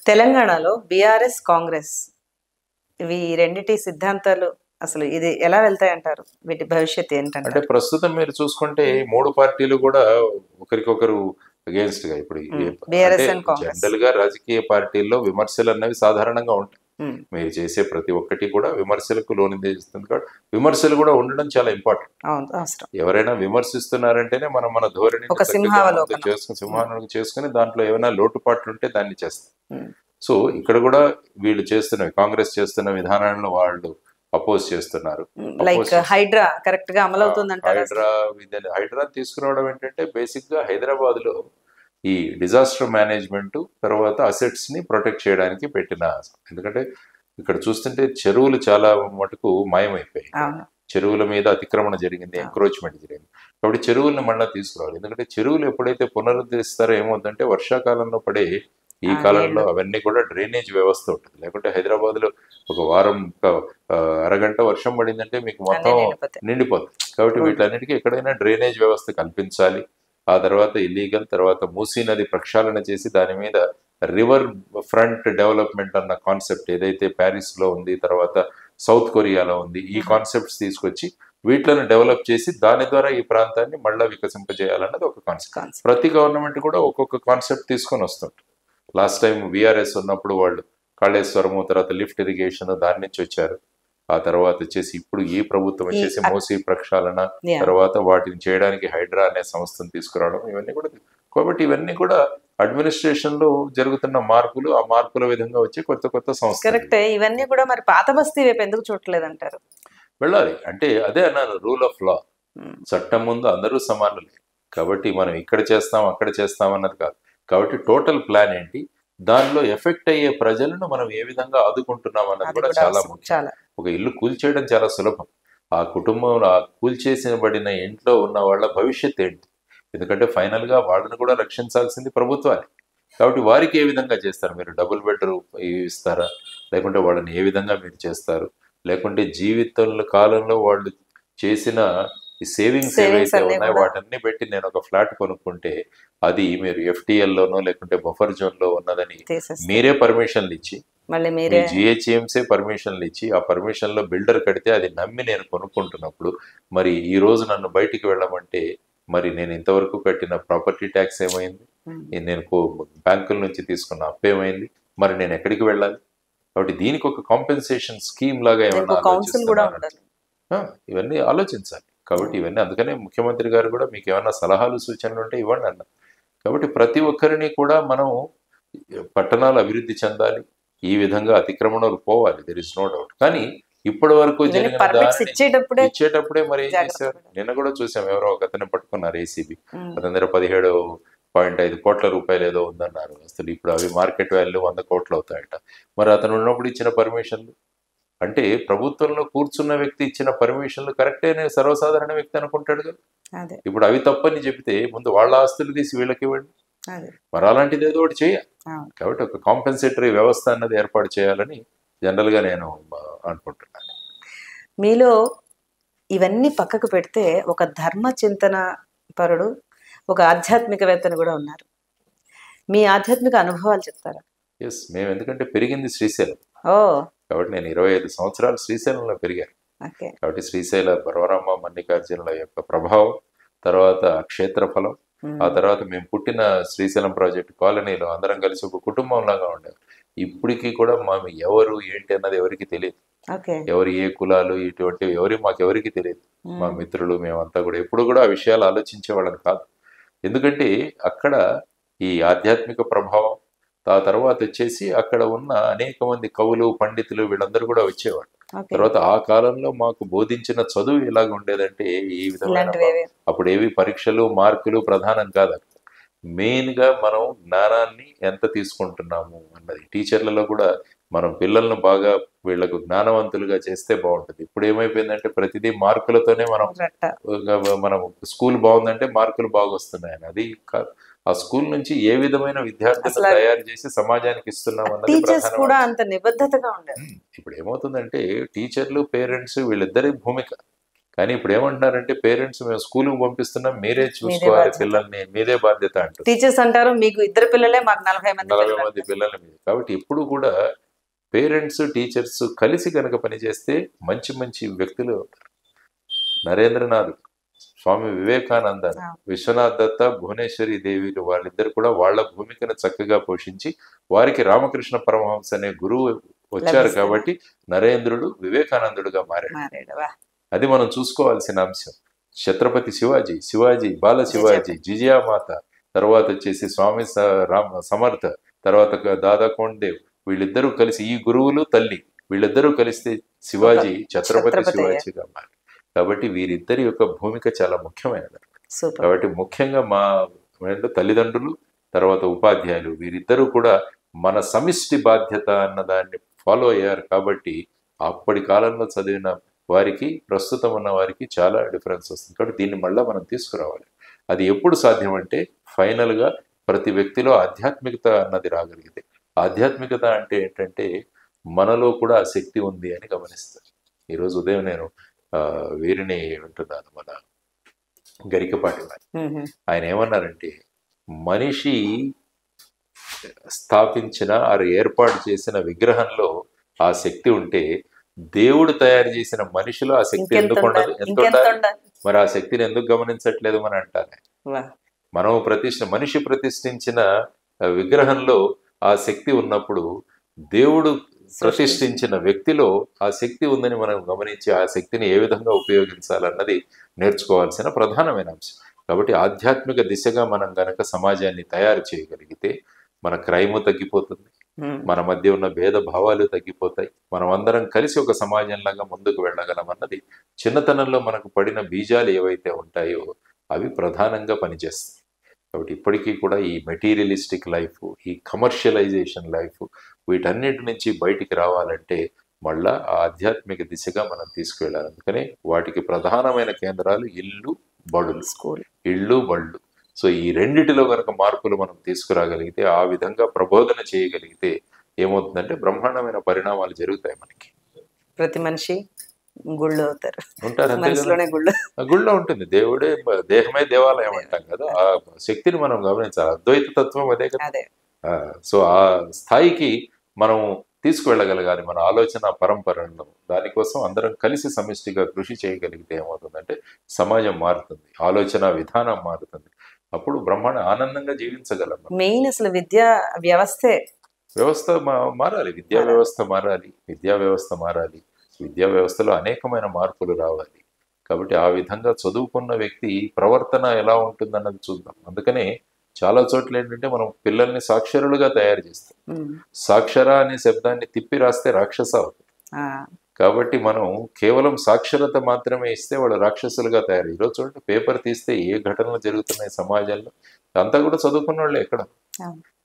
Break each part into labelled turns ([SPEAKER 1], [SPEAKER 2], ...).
[SPEAKER 1] తెలంగాణలో బీఆర్ఎస్ కాంగ్రెస్ ఇవి రెండిటి సిద్ధాంతాలు అసలు ఇది ఎలా వెళ్తాయంటారు? వీటి భవిష్యత్తు
[SPEAKER 2] అంటే
[SPEAKER 1] ఏంటంటారు?
[SPEAKER 2] ప్రస్తుతం మీరు చూసుకుంటే ఈ మూడు పార్టీలు కూడా ఒకరికొకరు అగేన్స్ట్ గా ఇప్పుడు అంటే
[SPEAKER 1] బీఆర్ఎస్ అండ్ కాంగ్రెస్.
[SPEAKER 2] జనరల్ గా రాజకీయ పార్టీల్లో విమర్శలు అన్నవి సాధారణంగా ఉంటాయి.
[SPEAKER 1] ఉమ్,
[SPEAKER 2] మీరు చేసే ప్రతి ఒక్కటి కూడా విమర్శలకు లోనిస్తుంది కాబట్టి విమర్శలు కూడా ఉండడం చాలా ఇంపార్టెంట్.
[SPEAKER 1] అవును, అవసరం.
[SPEAKER 2] ఎవరైనా విమర్శిస్తున్నారంటేనే మనం మన ధోరణి
[SPEAKER 1] ఒక సింహావలోకనం.
[SPEAKER 2] చేసుకుని దాంట్లో ఏమైనా లోటుపాట్లు ఉంటే దాన్ని చేస్తాం.
[SPEAKER 1] ఉమ్,
[SPEAKER 2] సో ఇక్కడ కూడా వీళ్ళు చేస్తున్నవి కాంగ్రెస్ చేస్తున్న విధానాలను వాళ్ళు అపోజ్ చేస్తున్నారు.
[SPEAKER 1] లైక్ హైడ్రా కరెక్ట్ గా అమలవుతుందంటారా?
[SPEAKER 2] హైడ్రా తీసుకురావడం ఏంటంటే బేసిక్ గా హైదరాబాద్ లో ఈ డిజాస్టర్ మేనేజ్మెంట్ తర్వాత అసెట్స్ ని ప్రొటెక్ట్ చేయడానికి పెట్టిన. ఎందుకంటే ఇక్కడ చూస్తుంటే చెరువులు చాలా మటుకు మాయమైపోయాయి.
[SPEAKER 1] అవును.
[SPEAKER 2] చెరువుల మీద అతిక్రమణ జరిగింది, ఎంక్రోచ్మెంట్ జరిగింది. కాబట్టి చెరువులను మళ్ళీ తీసుకురావాలి. ఎందుకంటే చెరువులు ఎప్పుడైతే పునరుద్ధరిస్తారో ఏమవుతుందంటే వర్షాకాలంలో పడే ఈ కాలంలో అవన్నీ కూడా డ్రైనేజ్ వ్యవస్థ ఉంటుంది. లేకుంటే హైదరాబాద్ లో ఒక వారం అరగంట వర్షం పడిందంటే మీకు మొత్తం నిండిపోతుంది. కాబట్టి వీటన్నిటికీ ఎక్కడైనా డ్రైనేజ్ వ్యవస్థ కల్పించాలి. ఆ తర్వాత ఇల్లీగల్ తర్వాత మూసీ నది ప్రక్షాళన చేసి దాని మీద రివర్ ఫ్రంట్ డెవలప్మెంట్ అన్న కాన్సెప్ట్ ఏదైతే ప్యారిస్ లో ఉంది, తర్వాత సౌత్ కొరియాలో ఉంది, ఈ కాన్సెప్ట్స్ తీసుకొచ్చి వీటిలను డెవలప్ చేసి దాని ద్వారా ఈ ప్రాంతాన్ని మళ్ళా వికసింపజేయాలన్నది ఒక కాన్సెప్ట్. ప్రతి గవర్నమెంట్ కూడా ఒక్కొక్క కాన్సెప్ట్ తీసుకొని వస్తుంటారు. లాస్ట్ టైం విఆర్ఎస్ ఉన్నప్పుడు వాళ్ళు కాళేశ్వరము తర్వాత లిఫ్ట్ ఇరిగేషన్ దాని నుంచి వచ్చారు. ఆ తర్వాత వచ్చేసి ఇప్పుడు ఈ ప్రభుత్వం వచ్చేసి మూసీ ప్రక్షాళన తర్వాత వాటిని చేయడానికి హైడ్రా అనే సంస్థను తీసుకురావడం ఇవన్నీ కూడా. కాబట్టి ఇవన్నీ కూడా అడ్మినిస్ట్రేషన్ లో జరుగుతున్న మార్పులు, ఆ మార్పుల విధంగా వచ్చే కొత్త కొత్త సంస్థ.
[SPEAKER 1] కరెక్టే. ఇవన్నీ కూడా మరి పాత బస్తీ వైపు ఎందుకు చూడలేదంటారు?
[SPEAKER 2] వెళ్ళాలి అంటే అదే అన్నాను, రూల్ ఆఫ్ లా. చట్టం ముందు అందరూ సమానులే. కాబట్టి మనం ఇక్కడ చేస్తాం అక్కడ చేస్తాం అన్నది కాదు. కాబట్టి టోటల్ ప్లాన్ ఏంటి, దానిలో ఎఫెక్ట్ అయ్యే ప్రజలను మనం ఏ విధంగా ఆదుకుంటున్నాం అన్నది కూడా చాలా ముఖ్యం. ఒక ఇల్లు కూల్చేయడం చాలా సులభం. ఆ కుటుంబంలో ఆ కూల్చేసినబడిన ఇంట్లో ఉన్న వాళ్ళ భవిష్యత్ ఏంటి? ఎందుకంటే ఫైనల్ గా వాళ్ళని కూడా రక్షించాల్సింది ప్రభుత్వాన్ని. కాబట్టి వారికి ఏ విధంగా చేస్తారు? మీరు డబుల్ బెడ్రూమ్ ఇస్తారా? లేకుంటే వాళ్ళని ఏ విధంగా మీరు చేస్తారు? లేకుంటే జీవితంలో కాలంలో వాళ్ళు చేసిన ఈ సేవింగ్స్ ఏవైతే ఉన్నాయో వాటన్ని పెట్టి నేను ఒక ఫ్లాట్ కొనుక్కుంటే అది మీరు FTL లోనో లేకుంటే బఫర్ జోన్ లో ఉన్నదని మీరే పర్మిషన్లు ఇచ్చి మీ GHMసే పర్మిషన్లు ఇచ్చి ఆ పర్మిషన్ లో బిల్డర్ కడితే అది నమ్మి నేను కొనుక్కుంటున్నప్పుడు మరి ఈ రోజు నన్ను బయటికి వెళ్ళమంటే మరి నేను ఇంతవరకు కట్టిన ప్రాపర్టీ ట్యాక్స్ ఏమైంది? నేను బ్యాంకుల నుంచి తీసుకున్న అప్పేమైంది? మరి నేను ఎక్కడికి వెళ్ళాలి? కాబట్టి దీనికి ఒక కాంపెన్సేషన్ స్కీమ్ లాగా ఏమైనా ఇవన్నీ ఆలోచించాలి. కాబట్టి ఇవన్నీ అందుకనే ముఖ్యమంత్రి గారు కూడా మీకు ఏమైనా సలహాలు సూచనలు ఉంటే ఇవ్వండి అన్న. కాబట్టి ప్రతి ఒక్కరిని కూడా మనం పట్టణాలు అభివృద్ధి చెందాలి, ఈ విధంగా అతిక్రమణలు పోవాలి, దెర్ ఇస్ నో డౌట్. కానీ ఇప్పటి వరకు ఇచ్చేటప్పుడే మరి ఏం చేశారు? నిన్న కూడా చూసాం, ఎవరో ఒక అతన్ని పట్టుకున్నారు ACB. అతని దగ్గర 17.5 కోట్ల రూపాయలు ఏదో ఉందన్నారు. అసలు ఇప్పుడు అవి మార్కెట్ వాల్యూ 100 కోట్లు అవుతాయట. మరి అతను ఉన్నప్పుడు ఇచ్చిన పర్మిషన్లు అంటే ప్రభుత్వంలో కూర్చున్న వ్యక్తి ఇచ్చిన పర్మిషన్లు కరెక్టే సర్వసాధారణ వ్యక్తి అనుకుంటాడు కదా. ఇప్పుడు అవి తప్పని చెబితే ముందు వాళ్ళ ఆస్తులు తీసి వీళ్ళకి ఇవ్వండి. మరి అలాంటిది ఏదో ఒకటి చేయాలి. కాబట్టి ఒక కాంపెన్సేటరీ వ్యవస్థ అన్నది ఏర్పాటు చేయాలని జనరల్ గా నేను అనుకుంటున్నాను.
[SPEAKER 1] మీలో ఇవన్నీ పక్కకు పెడితే ఒక ధర్మ చింతన పరుడు, ఒక ఆధ్యాత్మికవేత్తను కూడా ఉన్నారు. మీ ఆధ్యాత్మిక అనుభవాలు చెప్తారా?
[SPEAKER 2] ఎస్, మేము ఎందుకంటే పెరిగింది శ్రీశైలం. కాబట్టి నేను 25 సంవత్సరాలు శ్రీశైలంలో పెరిగాను. కాబట్టి శ్రీశైల పర్వరమ్మ మల్లికార్జునుల యొక్క ప్రభావం, తర్వాత క్షేత్రఫలం, ఆ తర్వాత మేము పుట్టిన శ్రీశైలం ప్రాజెక్ట్ కాలనీలో అందరం కలిసి ఒక కుటుంబం లాగా ఉండేది. ఇప్పటికీ కూడా మేము ఎవరు ఏంటి అన్నది ఎవరికి తెలియదు. ఎవరు ఏ కులాలు ఇటువంటివి మాకెవరికి తెలియదు. మా మిత్రులు మేమంతా కూడా ఎప్పుడు కూడా ఆ విషయాలు ఆలోచించే వాళ్ళని కాదు. ఎందుకంటే అక్కడ ఈ ఆధ్యాత్మిక ప్రభావం, ఆ తర్వాత వచ్చేసి అక్కడ ఉన్న అనేక మంది కవులు పండితులు వీళ్ళందరూ కూడా వచ్చేవాళ్ళు. తర్వాత ఆ కాలంలో మాకు బోధించిన చదువు ఎలాగ ఉండేదంటే ఈ విధమైన అప్పుడు ఏవి పరీక్షలు మార్కులు ప్రధానం కాదు. మెయిన్ గా మనం జ్ఞానాన్ని ఎంత తీసుకుంటున్నాము అన్నది. టీచర్లలో కూడా మనం పిల్లలను బాగా వీళ్లకు జ్ఞానవంతులుగా చేస్తే బాగుంటుంది. ఇప్పుడు ఏమైపోయిందంటే ప్రతిదీ మార్కులతోనే మనం స్కూల్ బాగుందంటే మార్కులు బాగా వస్తున్నాయని. అది కాదు, ఆ స్కూల్ నుంచి ఏ విధమైన విద్యార్థులను తయారు చేసి సమాజానికి ఇస్తున్నాం అన్నది
[SPEAKER 1] అంత నిబద్ధతగా ఉండేది.
[SPEAKER 2] ఇప్పుడు ఏమవుతుందంటే టీచర్లు పేరెంట్స్ వీళ్ళిద్దరి భూమిక, కానీ ఇప్పుడు ఏమంటున్నారంటే పేరెంట్స్ మేము స్కూల్కి పంపిస్తున్నాం, మీరే చూసుకోవాలి పిల్లల్ని, మీదే బాధ్యత అంటారు.
[SPEAKER 1] టీచర్స్ అంటారు మీకు 2 పిల్లలే, మాకు 40
[SPEAKER 2] మంది పిల్లల మీద. కాబట్టి ఎప్పుడు కూడా పేరెంట్స్ టీచర్స్ కలిసి కనుక పనిచేస్తే మంచి మంచి వ్యక్తులు ఉంటారు. నరేంద్రనాథ్, స్వామి వివేకానంద, విశ్వనాథ్ దత్త, భువనేశ్వరి దేవిలు వాళ్ళిద్దరు కూడా వాళ్ళ భూమికను చక్కగా పోషించి వారికి రామకృష్ణ పరమహంస అనే గురువు వచ్చారు కాబట్టి నరేంద్రుడు వివేకానందుడుగా మారాడు. అది మనం చూసుకోవాల్సిన అంశం. ఛత్రపతి శివాజీ, బాల శివాజీ, జిజియామాత, తర్వాత వచ్చేసి స్వామి సమర్థ, తర్వాత దాదా కోండదేవ్, వీళ్ళిద్దరూ కలిసి ఈ గురువులు తల్లి వీళ్ళిద్దరూ కలిస్తే శివాజీ ఛత్రపతి శివాజీగా మారారు. కాబట్టి వీరిద్దరి యొక్క భూమిక చాలా ముఖ్యమైనది. కాబట్టి ముఖ్యంగా మా తల్లిదండ్రులు, తర్వాత ఉపాధ్యాయులు, వీరిద్దరూ కూడా మన సమిష్టి బాధ్యత అన్న దాన్ని ఫాలో అయ్యారు. కాబట్టి అప్పటి కాలంలో చదివిన వారికి ప్రస్తుతం ఉన్న వారికి చాలా డిఫరెన్స్ వస్తుంది. కాబట్టి దీన్ని మళ్ళీ మనం తీసుకురావాలి. అది ఎప్పుడు సాధ్యం అంటే ఫైనల్గా ప్రతి వ్యక్తిలో ఆధ్యాత్మికత అన్నది రాగలిగితే. ఆధ్యాత్మికత అంటే ఏంటంటే మనలో కూడా ఆ శక్తి ఉంది అని గమనిస్తారు. ఈరోజు ఉదయం నేను వీరిని వింటున్నాను, మన గరికపాటి వారి. ఆయన ఏమన్నారంటే మనిషి స్థాపించిన ఏర్పాటు చేసిన విగ్రహంలో ఆ శక్తి ఉంటే దేవుడు తయారు చేసిన మనిషిలో ఆ శక్తి ఎందుకు ఉండదు? ఎంత ఉండాలి? మరి ఆ శక్తిని ఎందుకు గమనించట్లేదు అని అంటారు. మనం మనిషి ప్రతిష్ఠించిన విగ్రహంలో ఆ శక్తి ఉన్నప్పుడు దేవుడు ప్రతిష్ఠించిన వ్యక్తిలో ఆ శక్తి ఉందని మనం గమనించి ఆ శక్తిని ఏ విధంగా ఉపయోగించాలన్నది నేర్చుకోవాల్సిన ప్రధానమైన అంశం. కాబట్టి ఆధ్యాత్మిక దిశగా మనం గనక సమాజాన్ని తయారు చేయగలిగితే మన క్రైము తగ్గిపోతుంది, మన మధ్య ఉన్న భేదభావాలు తగ్గిపోతాయి, మనం అందరం కలిసి ఒక సమాజంలాగా ముందుకు వెళ్ళగలం అన్నది చిన్నతనంలో మనకు పడిన బీజాలు ఏవైతే ఉంటాయో అవి ప్రధానంగా పనిచేస్తాయి. కాబట్టి ఇప్పటికీ కూడా ఈ మెటీరియలిస్టిక్ లైఫ్, ఈ కమర్షియలైజేషన్ లైఫ్, వీటన్నిటి నుంచి బయటికి రావాలంటే మళ్ళా ఆ ఆధ్యాత్మిక దిశగా మనం తీసుకువెళ్ళాలి. అందుకనే వాటికి ప్రధానమైన కేంద్రాలు ఇల్లు, బడులు, ఇళ్ళు, బళ్ళు. సో ఈ రెండిటిలో కనుక మార్పులు మనం తీసుకురాగలిగితే, ఆ విధంగా ప్రబోధన చేయగలిగితే ఏమవుతుందంటే బ్రహ్మాండమైన పరిణామాలు జరుగుతాయి. మనకి ప్రతి మనిషి గుళ్ళు అవుతారు, గుళ్ళో ఉంటుంది. దేవుడే, దేహమే దేవాలయం అంటాం కదా. ఆ శక్తిని మనం గమనించాలి. అద్వైత తత్వం అదే కదా. సో ఆ స్థాయికి మనం తీసుకువెళ్ళగలగాలి మన ఆలోచన పరంపరలో. దానికోసం అందరం కలిసి సమిష్టిగా కృషి చేయగలిగితే ఏమవుతుందంటే సమాజం మారుతుంది, ఆలోచన విధానం మారుతుంది. అప్పుడు బ్రహ్మాండ ఆనందంగా జీవించగలం. మెయిన్ అసలు విద్యా వ్యవస్థ మారాలి, విద్యా వ్యవస్థ మారాలి. విద్యా వ్యవస్థలో అనేకమైన మార్పులు రావాలి. కాబట్టి ఆ విధంగా చదువుకున్న వ్యక్తి ప్రవర్తన ఎలా ఉంటుందన్నది చూద్దాం. అందుకనే చాలా చోట్ల ఏంటంటే మనం పిల్లల్ని సాక్షరులుగా తయారు చేస్తాం. సాక్షర అనే శబ్దాన్ని తిప్పి రాస్తే రాక్షస అవుతుంది. కాబట్టి మనం కేవలం సాక్షరత మాత్రమే ఇస్తే వాళ్ళు రాక్షసులుగా తయారు. ఈరోజు చూడండి, పేపర్ తీస్తే ఏ ఘటనలు జరుగుతున్నాయి సమాజంలో, అంతా కూడా చదువుకున్న వాళ్ళే ఎక్కడ.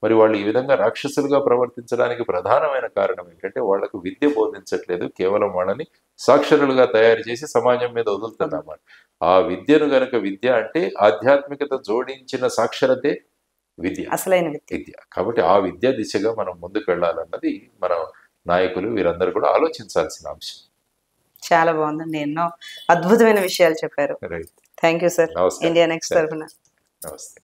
[SPEAKER 2] మరి వాళ్ళు ఈ విధంగా రాక్షసులుగా ప్రవర్తించడానికి ప్రధానమైన కారణం ఏంటంటే వాళ్ళకు విద్య బోధించట్లేదు, కేవలం వాళ్ళని సాక్షరులుగా తయారు చేసి సమాజం మీద వదులుతున్నాం. ఆ విద్యను గనక, విద్య అంటే ఆధ్యాత్మికత జోడించిన సాక్షరతే విద్య, అసలైన విద్య. కాబట్టి ఆ విద్యా దిశగా మనం ముందుకు వెళ్ళాలన్నది మన నాయకులు వీరందరూ కూడా ఆలోచించాల్సిన అంశం. చాలా బాగుందండి, ఎన్నో అద్భుతమైన విషయాలు చెప్పారు. Thank you sir. India next తరఫున నమస్తే.